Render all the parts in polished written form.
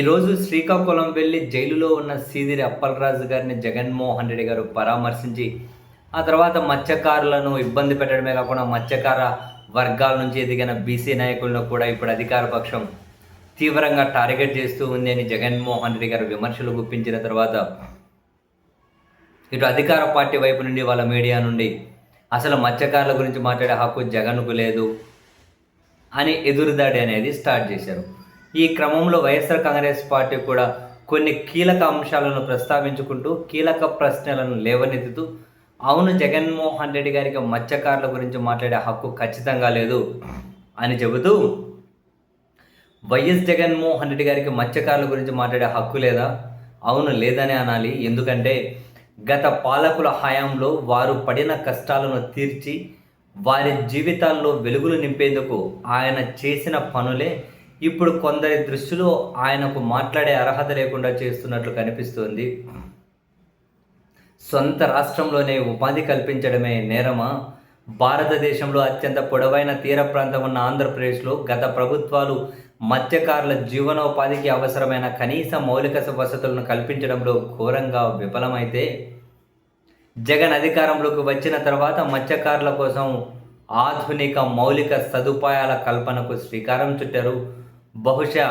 ఈరోజు శ్రీకాకుళం వెళ్ళి జైలులో ఉన్న సీదిరి అప్పలరాజు గారిని జగన్మోహన్ రెడ్డి గారు పరామర్శించి, ఆ తర్వాత మత్స్యకారులను ఇబ్బంది పెట్టడమే కాకుండా మత్స్యకార వర్గాల నుంచి ఎదిగిన బీసీ నాయకులను కూడా ఇప్పుడు అధికార పక్షం తీవ్రంగా టార్గెట్ చేస్తూ ఉంది అని జగన్మోహన్ రెడ్డి గారు విమర్శలు గుప్పించిన తర్వాత, ఇటు అధికార పార్టీ వైపు నుండి వాళ్ళ మీడియా నుండి అసలు మత్స్యకారుల గురించి మాట్లాడే హక్కు జగన్కు లేదు అని ఎదురుదాడి అనేది స్టార్ట్ చేశారు. ఈ క్రమంలో వైఎస్ఆర్ కాంగ్రెస్ పార్టీ కూడా కొన్ని కీలక అంశాలను ప్రస్తావించుకుంటూ కీలక ప్రశ్నలను లేవనెత్తుతూ, అవును జగన్మోహన్ రెడ్డి గారికి మత్స్యకారుల గురించి మాట్లాడే హక్కు ఖచ్చితంగా లేదు అని చెబుతూ, వైఎస్ జగన్మోహన్ రెడ్డి గారికి మత్స్యకారుల గురించి మాట్లాడే హక్కు లేదా? అవును లేదనే అనాలి. ఎందుకంటే గత పాలకుల హయాంలో వారు పడిన కష్టాలను తీర్చి వారి జీవితాల్లో వెలుగులు నింపేందుకు ఆయన చేసిన పనులే ఇప్పుడు కొందరి దృష్టిలో ఆయనకు మాట్లాడే అర్హత లేకుండా చేస్తున్నట్లు కనిపిస్తోంది. సొంత రాష్ట్రంలోనే ఉపాధి కల్పించడమే నేరమా? భారతదేశంలో అత్యంత పొడవైన తీర ప్రాంతం ఉన్న ఆంధ్రప్రదేశ్లో గత ప్రభుత్వాలు మత్స్యకారుల జీవనోపాధికి అవసరమైన కనీస మౌలిక వసతులను కల్పించడంలో ఘోరంగా విఫలమైతే, జగన్ అధికారంలోకి వచ్చిన తర్వాత మత్స్యకారుల కోసం ఆధునిక మౌలిక సదుపాయాల కల్పనకు శ్రీకారం చుట్టారు. బహుశా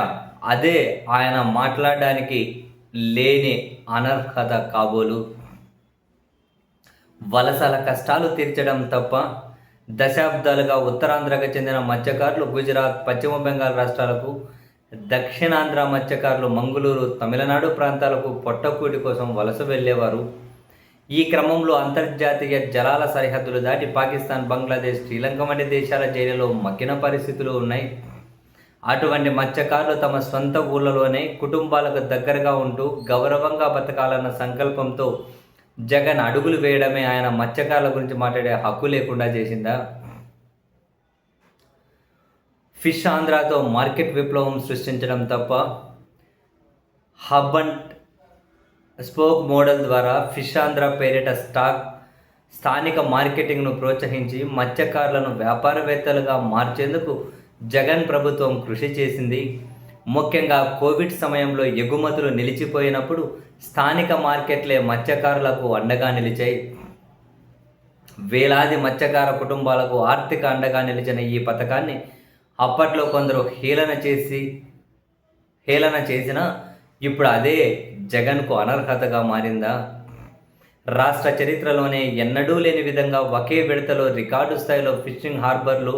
అదే ఆయన మాట్లాడడానికి లేని అనర్హత కాబోలు. వలసల కష్టాలు తీర్చడం తప్ప దశాబ్దాలుగా ఉత్తరాంధ్రకు చెందిన మత్స్యకారులు గుజరాత్, పశ్చిమ బెంగాల్ రాష్ట్రాలకు, దక్షిణాంధ్ర మత్స్యకారులు మంగళూరు, తమిళనాడు ప్రాంతాలకు పొట్టకూటి కోసం వలస వెళ్ళేవారు. ఈ క్రమంలో అంతర్జాతీయ జలాల సరిహద్దులు దాటి పాకిస్తాన్, బంగ్లాదేశ్, శ్రీలంక వంటి దేశాల జైలులో మగ్గిన పరిస్థితులు ఉన్నాయి. అటువంటి మత్స్యకారులు తమ సొంత ఊళ్ళలోనే కుటుంబాలకు దగ్గరగా ఉంటూ గౌరవంగా బతకాలన్న సంకల్పంతో జగన్ అడుగులు వేయడమే ఆయన మత్స్యకారుల గురించి మాట్లాడే హక్కు లేకుండా చేసిందా? ఫిష్ ఆంధ్రాతో మార్కెట్ విప్లవం సృష్టించడం తప్ప హబ్ అండ్ స్పోక్ మోడల్ ద్వారా ఫిష్ ఆంధ్ర పేరిట స్థానిక మార్కెటింగ్ను ప్రోత్సహించి మత్స్యకారులను వ్యాపారవేత్తలుగా మార్చేందుకు జగన్ ప్రభుత్వం కృషి చేసింది. ముఖ్యంగా కోవిడ్ సమయంలో ఎగుమతులు నిలిచిపోయినప్పుడు స్థానిక మార్కెట్లే మత్స్యకారులకు అండగా నిలిచాయి. వేలాది మత్స్యకార కుటుంబాలకు ఆర్థిక అండగా నిలిచిన ఈ పథకాన్ని అప్పట్లో కొందరు హేళన చేసినా ఇప్పుడు అదే జగన్కు అనర్హతగా మారిందా? రాష్ట్ర చరిత్రలోనే ఎన్నడూ లేని విధంగా ఒకే విడతలో రికార్డు స్థాయిలో ఫిషింగ్ హార్బర్లు,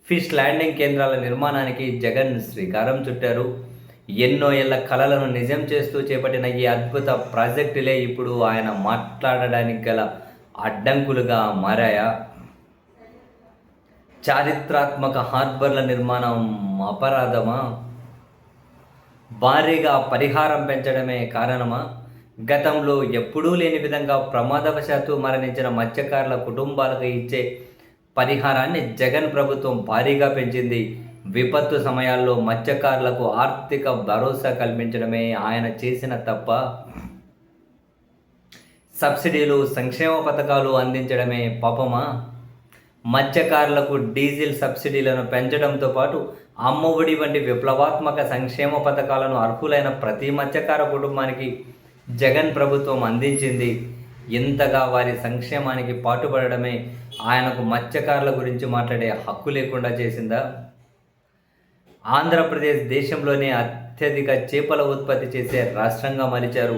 ఫిష్ ల్యాండింగ్ కేంద్రాల నిర్మాణానికి జగన్ శ్రీకారం చుట్టారు. ఎన్నో ఏళ్ల కలలను నిజం చేస్తూ చేపట్టిన ఈ అద్భుత ప్రాజెక్టులే ఇప్పుడు ఆయన మాట్లాడడానికి గల అడ్డంకులుగా మారాయా? చారిత్రాత్మక హార్బర్ల నిర్మాణం అపరాధమా? భారీగా పరిహారం పెంచడమే కారణమా? గతంలో ఎప్పుడూ లేని విధంగా ప్రమాదవశాత్తు మరణించిన మత్స్యకారుల కుటుంబాలకు ఇచ్చే పరిహారాన్ని జగన్ ప్రభుత్వం భారీగా పెంచింది. విపత్తు సమయాల్లో మత్స్యకారులకు ఆర్థిక భరోసా కల్పించడమే ఆయన చేసిన తప్ప సబ్సిడీలు, సంక్షేమ పథకాలు అందించడమే పాపమా? మత్స్యకారులకు డీజిల్ సబ్సిడీలను పెంచడంతో పాటు అమ్మఒడి వంటి విప్లవాత్మక సంక్షేమ పథకాలను అర్హులైన ప్రతి మత్స్యకార కుటుంబానికి జగన్ ప్రభుత్వం అందించింది. ఇంతగా వారి సంక్షేమానికి పాటుపడడమే ఆయనకు మత్స్యకారుల గురించి మాట్లాడే హక్కు లేకుండా చేసిందా? ఆంధ్రప్రదేశ్ దేశంలోనే అత్యధిక చేపల ఉత్పత్తి చేసే రాష్ట్రంగా మలిచారు.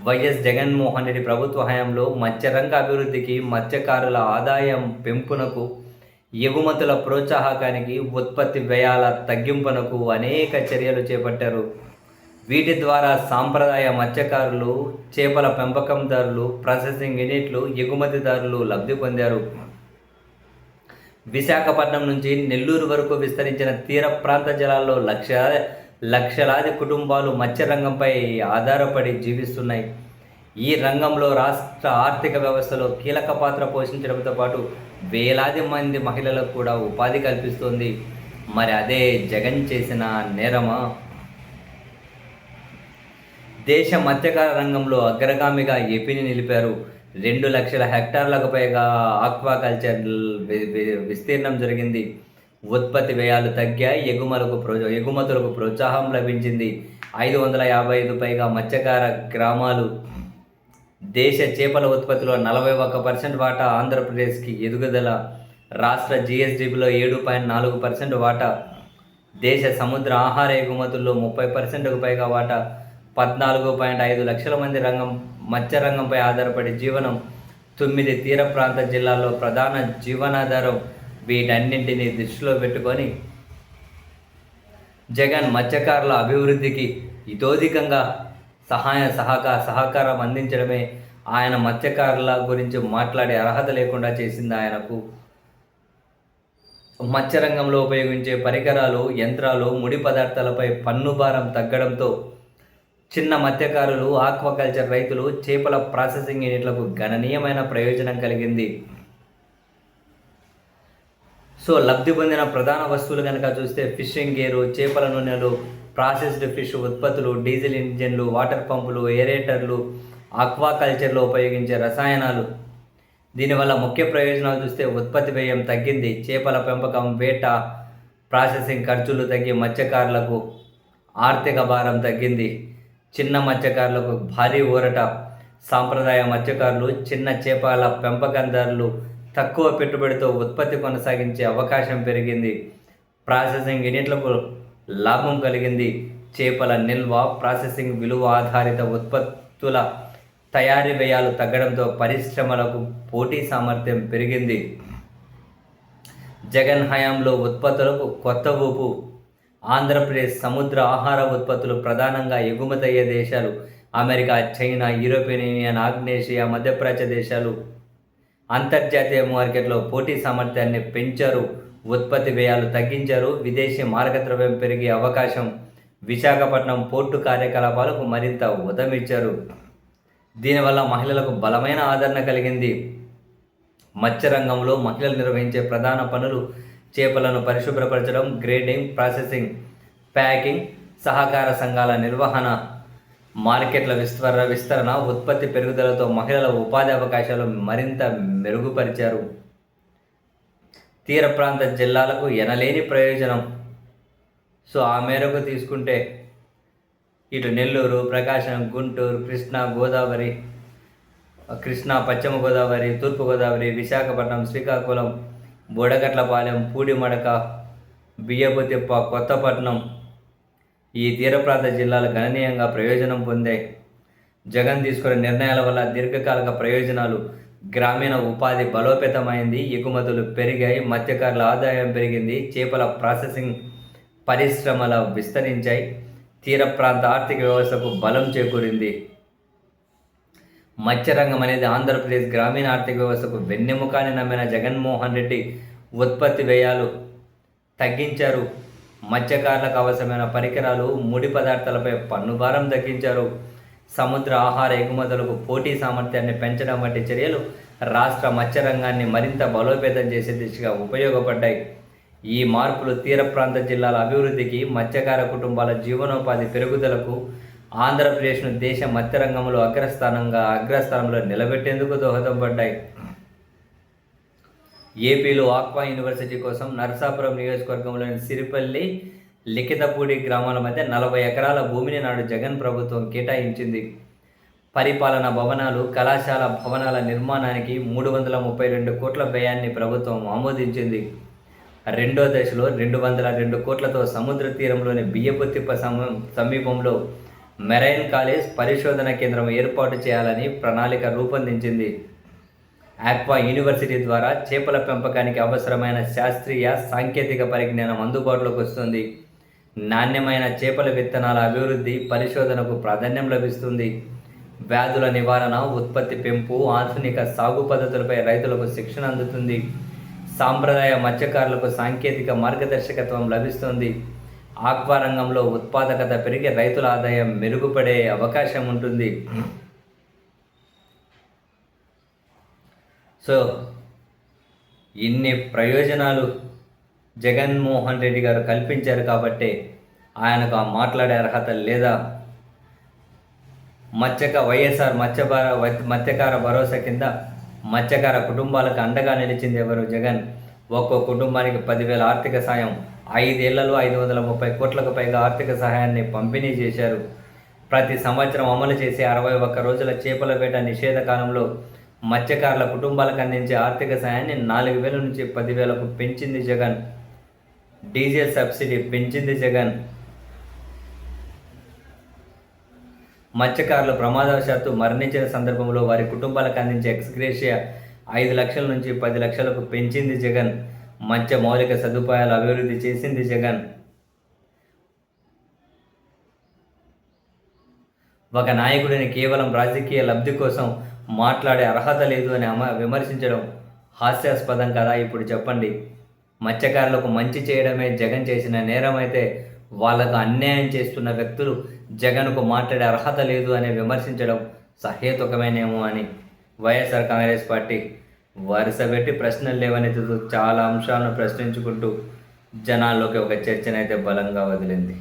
వైఎస్ జగన్మోహన్ రెడ్డి ప్రభుత్వ హయాంలో మత్స్యరంగ అభివృద్ధికి, మత్స్యకారుల ఆదాయం పెంపునకు, ఎగుమతుల ప్రోత్సాహకానికి, ఉత్పత్తి వ్యయాల తగ్గింపునకు అనేక చర్యలు చేపట్టారు. వీటి ద్వారా సాంప్రదాయ మత్స్యకారులు, చేపల పెంపకందారులు, ప్రాసెసింగ్ యూనిట్లు, ఎగుమతిదారులు లబ్ధి పొందారు. విశాఖపట్నం నుంచి నెల్లూరు వరకు విస్తరించిన తీర ప్రాంత జలాల్లో లక్షలాది కుటుంబాలు మత్స్యరంగంపై ఆధారపడి జీవిస్తున్నాయి. ఈ రంగంలో రాష్ట్ర ఆర్థిక వ్యవస్థలో కీలక పాత్ర పోషించడంతో పాటు వేలాది మంది మహిళలకు కూడా ఉపాధి కల్పిస్తోంది. మరి అదే జగన్ చేసిన నేరమా? దేశ మత్స్యకార రంగంలో అగ్రగామిగా ఏపీని నిలిపారు. 2 లక్షల హెక్టార్లకు పైగా ఆక్వాకల్చర్ విస్తీర్ణం జరిగింది. ఉత్పత్తి వ్యయాలు తగ్గాయి, ఎగుమతులకు ప్రోత్సాహం లభించింది. 555 పైగా మత్స్యకార గ్రామాలు. దేశ చేపల ఉత్పత్తిలో 41% వాటా ఆంధ్రప్రదేశ్కి ఎదుగుదల. రాష్ట్ర జీఎస్డీపీలో 7.4% వాటా. దేశ సముద్ర ఆహార ఎగుమతుల్లో 30%కు పైగా వాటా. 14.5 లక్షల మంది మత్స్య రంగంపై ఆధారపడి జీవనం. 9 తీర ప్రాంత జిల్లాల్లో ప్రధాన జీవనాధారం. వీటన్నింటినీ దృష్టిలో పెట్టుకొని జగన్ మత్స్యకారుల అభివృద్ధికి ఇతోధికంగా సహకారం అందించడమే ఆయన మత్స్యకారుల గురించి మాట్లాడే అర్హత లేకుండా చేసింది. ఆయనకు మత్స్యరంగంలో ఉపయోగించే పరికరాలు, యంత్రాలు, ముడి పదార్థాలపై పన్ను భారం తగ్గడంతో చిన్న మత్స్యకారులు, ఆక్వాకల్చర్ రైతులు, చేపల ప్రాసెసింగ్ యూనిట్లకు గణనీయమైన ప్రయోజనం కలిగింది. లబ్ధి పొందిన ప్రధాన వస్తువులు కనుక చూస్తే ఫిషింగ్ గేరు, చేపల నూనెలు, ప్రాసెస్డ్ ఫిష్ ఉత్పత్తులు, డీజిల్ ఇంజన్లు, వాటర్ పంపులు, ఏరేటర్లు, ఆక్వాకల్చర్లో ఉపయోగించే రసాయనాలు. దీనివల్ల ముఖ్య ప్రయోజనాలు చూస్తే ఉత్పత్తి వ్యయం తగ్గింది. చేపల పెంపకం, వేట, ప్రాసెసింగ్ ఖర్చులు తగ్గి మత్స్యకారులకు ఆర్థిక భారం తగ్గింది. చిన్న మత్స్యకారులకు భారీ ఊరట. సాంప్రదాయ మత్స్యకారులు, చిన్న చేపల పెంపకందారులు తక్కువ పెట్టుబడితో ఉత్పత్తి కొనసాగించే అవకాశం పెరిగింది. ప్రాసెసింగ్ యూనిట్లకు లాభం కలిగింది. చేపల నిల్వ, ప్రాసెసింగ్ విలువ ఆధారిత ఉత్పత్తుల తయారీ వ్యయాలు తగ్గడంతో పరిశ్రమలకు పోటీ సామర్థ్యం పెరిగింది. జగన్ హయాంలో ఉత్పత్తులకు కొత్త ఊపు. ఆంధ్రప్రదేశ్ సముద్ర ఆహార ఉత్పత్తులు ప్రధానంగా ఎగుమతయ్యే దేశాలు అమెరికా, చైనా, యూరోపియన్ యూనియన్, ఆగ్నేషియా, మధ్యప్రాచ్య దేశాలు. అంతర్జాతీయ మార్కెట్లో పోటీ సామర్థ్యాన్ని పెంచారు. ఉత్పత్తి వ్యయాలు తగ్గించారు. విదేశీ మార్గద్రవ్యం పెరిగే అవకాశం. విశాఖపట్నం పోర్టు కార్యకలాపాలకు మరింత ఊతమిచ్చారు. దీనివల్ల మహిళలకు బలమైన ఆదరణ కలిగింది. మత్స్యరంగంలో మహిళలు నిర్వహించే ప్రధాన పనులు చేపలను పరిశుభ్రపరచడం, గ్రేడింగ్, ప్రాసెసింగ్, ప్యాకింగ్, సహకార సంఘాల నిర్వహణ, మార్కెట్ల విస్తరణ, ఉత్పత్తి పెరుగుదలతో మహిళల ఉపాధి అవకాశాలు మరింత మెరుగుపరిచారు. తీర ప్రాంత జిల్లాలకు ఎనలేని ప్రయోజనం. ఆ మేరకు తీసుకుంటే ఇటు నెల్లూరు, ప్రకాశం, గుంటూరు, కృష్ణా, పశ్చిమ గోదావరి, తూర్పు గోదావరి, విశాఖపట్నం, శ్రీకాకుళం, బోడగట్లపాలెం, పూడిమడక, బియ్యపుతిప్ప, కొత్తపట్నం ఈ తీర ప్రాంత జిల్లాలు గణనీయంగా ప్రయోజనం పొందాయి. జగన్ తీసుకున్న నిర్ణయాల వల్ల దీర్ఘకాలిక ప్రయోజనాలు. గ్రామీణ ఉపాధి బలోపేతమైంది. ఎగుమతులు పెరిగాయి. మత్స్యకారుల ఆదాయం పెరిగింది. చేపల ప్రాసెసింగ్ పరిశ్రమల విస్తరించాయి. తీర ప్రాంత ఆర్థిక వ్యవస్థకు బలం చేకూరింది. మత్స్యరంగం అనేది ఆంధ్రప్రదేశ్ గ్రామీణ ఆర్థిక వ్యవస్థకు వెన్నెముకని నమ్మిన జగన్మోహన్ రెడ్డి ఉత్పత్తి వ్యయాలు తగ్గించారు. మత్స్యకారులకు అవసరమైన పరికరాలు, ముడి పదార్థాలపై పన్ను భారం తగ్గించారు. సముద్ర ఆహార ఎగుమతులకు పోటీ సామర్థ్యాన్ని పెంచడం వంటి చర్యలు రాష్ట్ర మత్స్యరంగాన్ని మరింత బలోపేతం చేసే దిశగా ఉపయోగపడ్డాయి. ఈ మార్పులు తీర ప్రాంత జిల్లాల అభివృద్ధికి, మత్స్యకార కుటుంబాల జీవనోపాధి పెరుగుదలకు, ఆంధ్రప్రదేశ్ను దేశ మత్స్యరంగంలో అగ్రస్థానంలో నిలబెట్టేందుకు దోహదపడ్డాయి. ఏపీలో ఆక్వా యూనివర్సిటీ కోసం నరసాపురం నియోజకవర్గంలోని సిరిపల్లి, లిఖితపూడి గ్రామాల మధ్య 40 ఎకరాల భూమిని నాడు జగన్ ప్రభుత్వం కేటాయించింది. పరిపాలనా భవనాలు, కళాశాల భవనాల నిర్మాణానికి 332 కోట్ల వ్యయాన్ని ప్రభుత్వం ఆమోదించింది. రెండో దశలో 202 కోట్లతో సముద్ర తీరంలోని బియ్యపుతిప్ప సమీపంలో మెరైన్ కాలేజ్, పరిశోధన కేంద్రం ఏర్పాటు చేయాలని ప్రణాళిక రూపొందించింది. ఆక్వా యూనివర్సిటీ ద్వారా చేపల పెంపకానికి అవసరమైన శాస్త్రీయ, సాంకేతిక పరిజ్ఞానం అందుబాటులోకి వస్తుంది. నాణ్యమైన చేపల విత్తనాల అభివృద్ధి, పరిశోధనకు ప్రాధాన్యం లభిస్తుంది. వ్యాధుల నివారణ, ఉత్పత్తి పెంపు, ఆధునిక సాగు పద్ధతులపై రైతులకు శిక్షణ అందుతుంది. సాంప్రదాయ మత్స్యకారులకు సాంకేతిక మార్గదర్శకత్వం లభిస్తుంది. ఆక్వా రంగంలో ఉత్పాదకత పెరిగి రైతుల ఆదాయం మెరుగుపడే అవకాశం ఉంటుంది. ఇన్ని ప్రయోజనాలు జగన్మోహన్ రెడ్డి గారు కల్పించారు కాబట్టి ఆయనకు ఆ మాట్లాడే అర్హత లేదా? వైఎస్ఆర్ మత్స్యకార భరోసా కింద మత్స్యకార కుటుంబాలకు అండగా నిలిచింది ఎవరు? జగన్. ఒక్కో కుటుంబానికి 10,000 ఆర్థిక సాయం, 5 ఏళ్లలో 530 కోట్లకు పైగా ఆర్థిక సహాయాన్ని పంపిణీ చేశారు. ప్రతి సంవత్సరం అమలు చేసే 61 రోజుల చేపల వేట నిషేధ కాలంలో మత్స్యకారుల కుటుంబాలకు అందించే ఆర్థిక సహాయాన్ని 4,000 నుంచి 10,000కు పెంచింది జగన్. డీజిల్ సబ్సిడీ పెంచింది జగన్. మత్స్యకారులు ప్రమాదవశాత్తు మరణించిన సందర్భంలో వారి కుటుంబాలకు అందించే ఎక్స్గ్రేషియా 5 లక్షల నుంచి 10 లక్షలకు పెంచింది జగన్. మత్స్య మౌలిక సదుపాయాలు అభివృద్ధి చేసింది జగన్. ఒక నాయకుడిని కేవలం రాజకీయ లబ్ధి కోసం మాట్లాడే అర్హత లేదు అని విమర్శించడం హాస్యాస్పదం కదా. ఇప్పుడు చెప్పండి, మత్స్యకారులకు మంచి చేయడమే జగన్ చేసిన నేరం అయితే వాళ్ళకు అన్యాయం చేస్తున్న వ్యక్తులు జగన్కు మాట్లాడే అర్హత లేదు అని విమర్శించడం సహేతుకమేనేమో అని వైఎస్ఆర్ కాంగ్రెస్ పార్టీ వరుసపెట్టి ప్రశ్నలు లేవనెత్తుతూ చాలా అంశాలను ప్రశ్నించుకుంటూ జనాల్లోకి ఒక చర్చనైతే బలంగా వదిలింది.